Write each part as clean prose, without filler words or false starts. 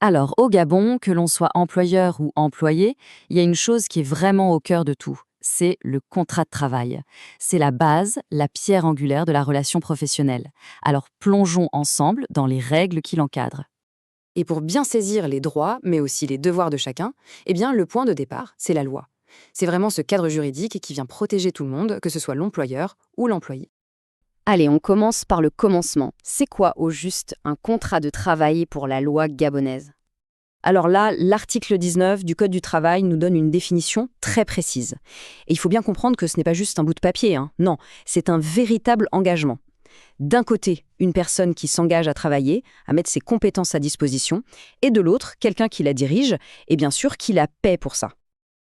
Alors, au Gabon, que l'on soit employeur ou employé, il y a une chose qui est vraiment au cœur de tout. C'est le contrat de travail. C'est la base, la pierre angulaire de la relation professionnelle. Alors plongeons ensemble dans les règles qui l'encadrent. Et pour bien saisir les droits, mais aussi les devoirs de chacun, eh bien, le point de départ, c'est la loi. C'est vraiment ce cadre juridique qui vient protéger tout le monde, que ce soit l'employeur ou l'employé. Allez, on commence par le commencement. C'est quoi au juste un contrat de travail pour la loi gabonaise? Alors là, l'article 19 du Code du travail nous donne une définition très précise. Et il faut bien comprendre que ce n'est pas juste un bout de papier, hein. Non, c'est un véritable engagement. D'un côté, une personne qui s'engage à travailler, à mettre ses compétences à disposition, et de l'autre, quelqu'un qui la dirige, et bien sûr qui la paie pour ça.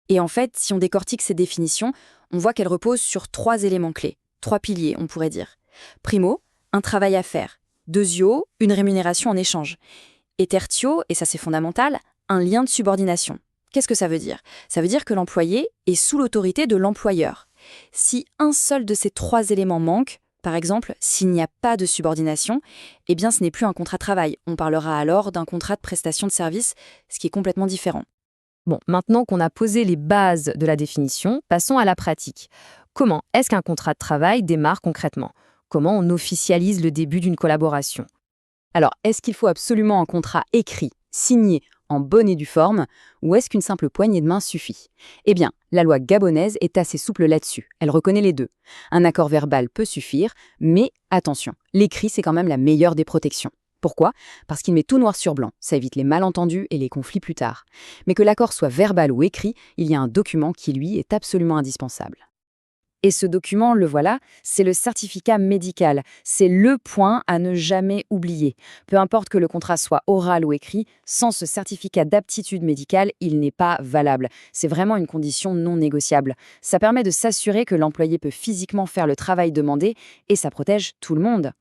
Et en fait, si on décortique ces définitions, on voit qu'elles reposent sur 3 éléments clés, 3 piliers, on pourrait dire. Primo, un travail à faire. Deuxio, une rémunération en échange. Et tertio, et ça c'est fondamental, un lien de subordination. Qu'est-ce que ça veut dire? Ça veut dire que l'employé est sous l'autorité de l'employeur. Si un seul de ces 3 éléments manque, par exemple, s'il n'y a pas de subordination, eh bien ce n'est plus un contrat de travail. On parlera alors d'un contrat de prestation de service, ce qui est complètement différent. Bon, maintenant qu'on a posé les bases de la définition, passons à la pratique. Comment est-ce qu'un contrat de travail démarre concrètement? Comment on officialise le début d'une collaboration? Alors, est-ce qu'il faut absolument un contrat écrit, signé, en bonne et due forme, ou est-ce qu'une simple poignée de main suffit? Eh bien, la loi gabonaise est assez souple là-dessus. Elle reconnaît les deux. Un accord verbal peut suffire, mais attention, l'écrit, c'est quand même la meilleure des protections. Pourquoi? Parce qu'il met tout noir sur blanc. Ça évite les malentendus et les conflits plus tard. Mais que l'accord soit verbal ou écrit, il y a un document qui, lui, est absolument indispensable. Et ce document, le voilà, c'est le certificat médical. C'est le point à ne jamais oublier. Peu importe que le contrat soit oral ou écrit, sans ce certificat d'aptitude médicale, il n'est pas valable. C'est vraiment une condition non négociable. Ça permet de s'assurer que l'employé peut physiquement faire le travail demandé et ça protège tout le monde.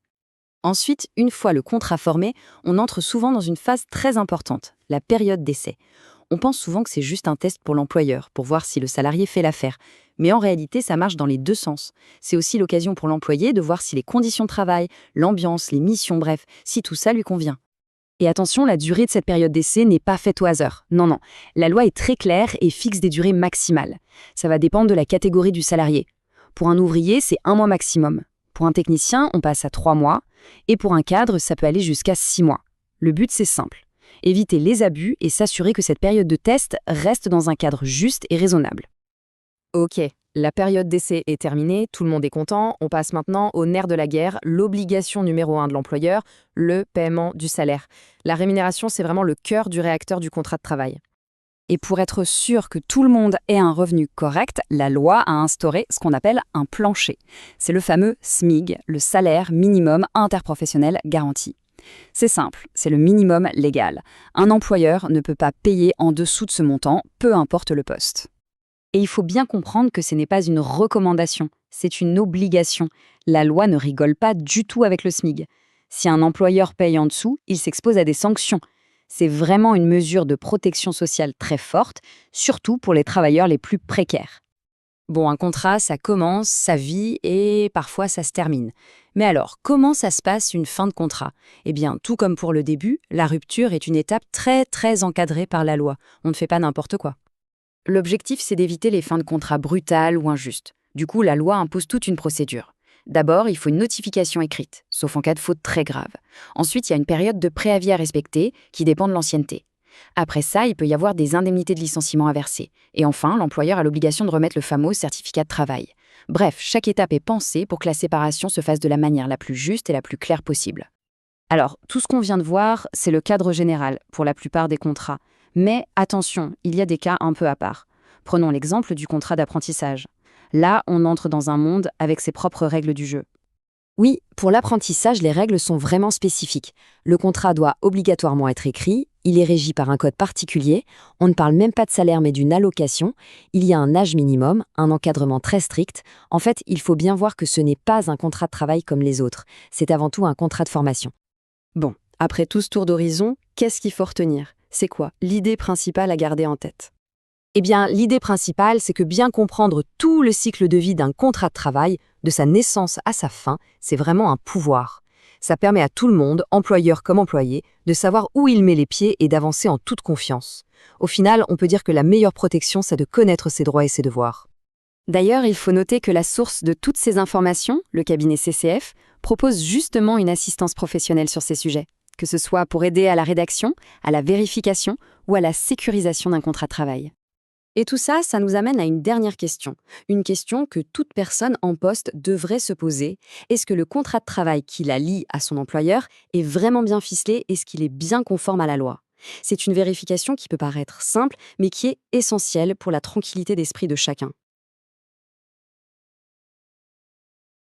Ensuite, une fois le contrat formé, on entre souvent dans une phase très importante, la période d'essai. On pense souvent que c'est juste un test pour l'employeur, pour voir si le salarié fait l'affaire. Mais en réalité, ça marche dans les deux sens. C'est aussi l'occasion pour l'employé de voir si les conditions de travail, l'ambiance, les missions, bref, si tout ça lui convient. Et attention, la durée de cette période d'essai n'est pas faite au hasard. Non, non. La loi est très claire et fixe des durées maximales. Ça va dépendre de la catégorie du salarié. Pour un ouvrier, c'est 1 mois maximum. Pour un technicien, on passe à 3 mois. Et pour un cadre, ça peut aller jusqu'à 6 mois. Le but, c'est simple. Éviter les abus et s'assurer que cette période de test reste dans un cadre juste et raisonnable. Ok, la période d'essai est terminée, tout le monde est content, on passe maintenant au nerf de la guerre, l'obligation numéro 1 de l'employeur, le paiement du salaire. La rémunération, c'est vraiment le cœur du réacteur du contrat de travail. Et pour être sûr que tout le monde ait un revenu correct, la loi a instauré ce qu'on appelle un plancher. C'est le fameux SMIG, le salaire minimum interprofessionnel garanti. C'est simple, c'est le minimum légal. Un employeur ne peut pas payer en dessous de ce montant, peu importe le poste. Et il faut bien comprendre que ce n'est pas une recommandation, c'est une obligation. La loi ne rigole pas du tout avec le SMIG. Si un employeur paye en dessous, il s'expose à des sanctions. C'est vraiment une mesure de protection sociale très forte, surtout pour les travailleurs les plus précaires. Bon, un contrat, ça commence, ça vit et parfois ça se termine. Mais alors, comment ça se passe une fin de contrat? Eh bien, tout comme pour le début, la rupture est une étape très très encadrée par la loi. On ne fait pas n'importe quoi. L'objectif, c'est d'éviter les fins de contrat brutales ou injustes. Du coup, la loi impose toute une procédure. D'abord, il faut une notification écrite, sauf en cas de faute très grave. Ensuite, il y a une période de préavis à respecter qui dépend de l'ancienneté. Après ça, il peut y avoir des indemnités de licenciement à verser. Et enfin, l'employeur a l'obligation de remettre le fameux certificat de travail. Bref, chaque étape est pensée pour que la séparation se fasse de la manière la plus juste et la plus claire possible. Alors, tout ce qu'on vient de voir, c'est le cadre général pour la plupart des contrats. Mais attention, il y a des cas un peu à part. Prenons l'exemple du contrat d'apprentissage. Là, on entre dans un monde avec ses propres règles du jeu. Oui, pour l'apprentissage, les règles sont vraiment spécifiques. Le contrat doit obligatoirement être écrit, il est régi par un code particulier, on ne parle même pas de salaire mais d'une allocation, il y a un âge minimum, un encadrement très strict. En fait, il faut bien voir que ce n'est pas un contrat de travail comme les autres, c'est avant tout un contrat de formation. Bon, après tout ce tour d'horizon, qu'est-ce qu'il faut retenir? C'est quoi l'idée principale à garder en tête? Eh bien, l'idée principale, c'est que bien comprendre tout le cycle de vie d'un contrat de travail, de sa naissance à sa fin, c'est vraiment un pouvoir. Ça permet à tout le monde, employeur comme employé, de savoir où il met les pieds et d'avancer en toute confiance. Au final, on peut dire que la meilleure protection, c'est de connaître ses droits et ses devoirs. D'ailleurs, il faut noter que la source de toutes ces informations, le cabinet CCF, propose justement une assistance professionnelle sur ces sujets, que ce soit pour aider à la rédaction, à la vérification ou à la sécurisation d'un contrat de travail. Et tout ça, ça nous amène à une dernière question. Une question que toute personne en poste devrait se poser. Est-ce que le contrat de travail qui la lie à son employeur est vraiment bien ficelé? Est-ce qu'il est bien conforme à la loi? C'est une vérification qui peut paraître simple, mais qui est essentielle pour la tranquillité d'esprit de chacun.